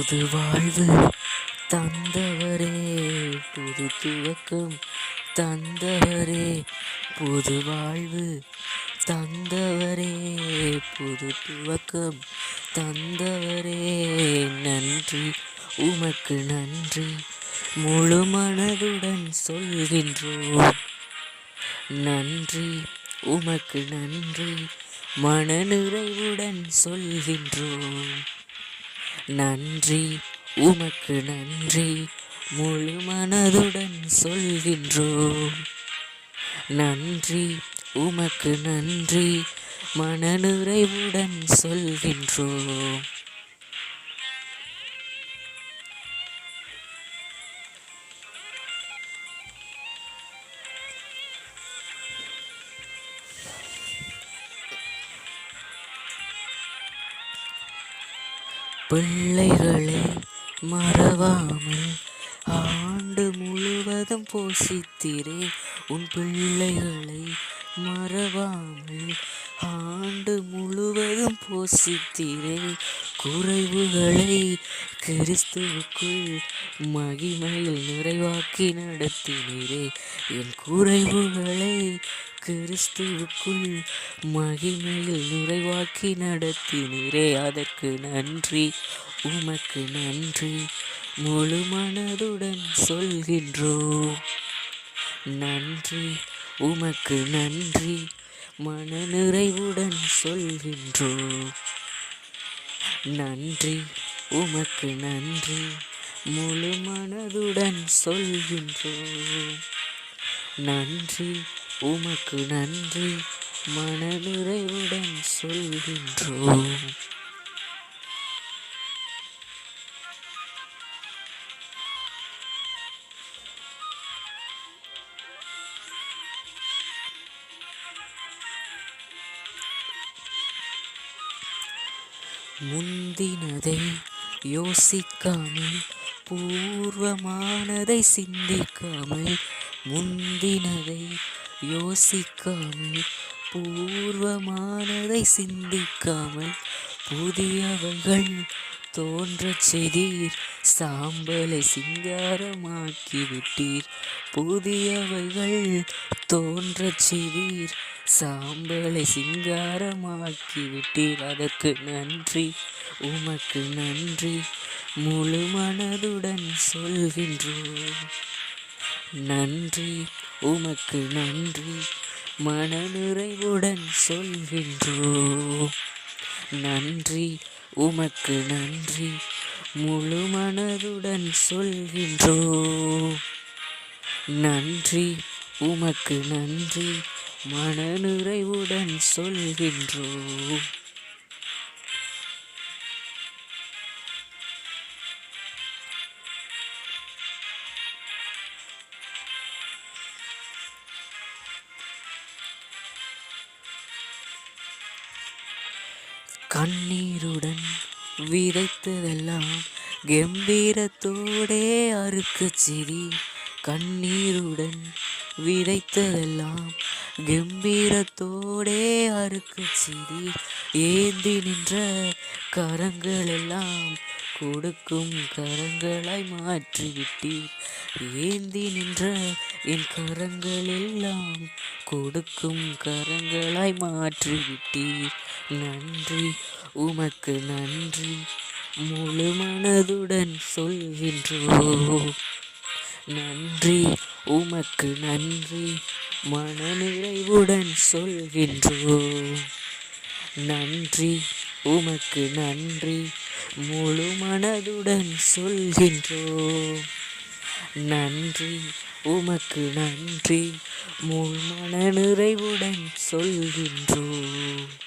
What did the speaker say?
புது வாழ்வு தந்தவரே, புது துவக்கம் தந்தவரே, புது வாழ்வு தந்தவரே, புது துவக்கம் தந்தவரே. நன்றி, உமக்கு நன்றி, முழு மனதுடன் சொல்கின்றோம். நன்றி, உமக்கு நன்றி, மனநிறைவுடன் சொல்கின்றோம். நன்றி, உமக்கு நன்றி, முழு மனதுடன் சொல்கின்றோம். நன்றி, உமக்கு நன்றி, மனநிறைவுடன் சொல்கின்றோம். பிள்ளைகளை மறவாமல் ஆண்டு முழுவதும் போஷித்தீரே. உன் பிள்ளைகளை மறவாமல் ஆண்டு முழுவதும் போஷித்தீரே. குறைவுகளை கிறிஸ்துவுக்குள் மகிமையில் நிறைவாக்கி நடத்தினீரே. என் குறைவுகளை கிறிஸ்துவுக்குள் மகிமையில் நிறைவாக்கி நடத்தினீரே. அதற்கு நன்றி, உமக்கு நன்றி, முழு மனதுடன் சொல்கின்றோம். நன்றி, உமக்கு நன்றி, மனநிறைவுடன் சொல்கின்றோம். நன்றி, உமக்கு நன்றி, முழு மனதுடன் சொல்கின்றோம். நன்றி, உமக்கு நன்றி, மனநிறைவுடன் சொல்கின்றோம். முந்தினதை யோசிக்காமல், பூர்வமானதை சிந்திக்காமல், முந்தினதை யோசிக்காமல், பூர்வமானதை சிந்திக்காமல், புதியவைகள் தோன்றச் செய்தீர், சாம்பலை சிங்காரமாக்கிவிட்டீர். புதியவைகள் தோன்றச் செய்தீர், சாம்பலை சிங்காரமாக்கிவிட்டீர். அதற்கு நன்றி, உமக்கு நன்றி, முழு மனதுடன் சொல்கின்றோம். நன்றி, உமக்கு நன்றி, மனநிறைவுடன் சொல்கின்றோம். நன்றி, உமக்கு நன்றி, முழு மனதுடன் சொல்கின்றோம். நன்றி, உமக்கு நன்றி, மனநிறைவுடன் சொல்கின்றோம். கண்ணீருடன் விதைத்ததெல்லாம் கம்பீரத்தோடே அறுக்கச் செய்தீர். கண்ணீருடன் விதைத்ததெல்லாம் கம்பீரத்தோடே அறுக்கச் செய்தீர். ஏந்தி நின்ற கரங்களெல்லாம் கொடுக்கும் கரங்களாய் மாற்றிவிட்டீர். ஏந்தி நின்ற என் கரங்களெல்லாம் கொடுக்கும் கரங்களாய் மாற்றிவிட்டீர். நன்றி, உமக்கு நன்றி, முழு மனதுடன் சொல்கின்றோம். நன்றி, உமக்கு நன்றி, மனநிறைவுடன் சொல்கின்றோம். நன்றி, உமக்கு நன்றி, முழு மனதுடன் சொல்கின்றோம். நன்றி, உமக்கு நன்றி, முழு மனநிறைவுடன் சொல்கின்றோம்.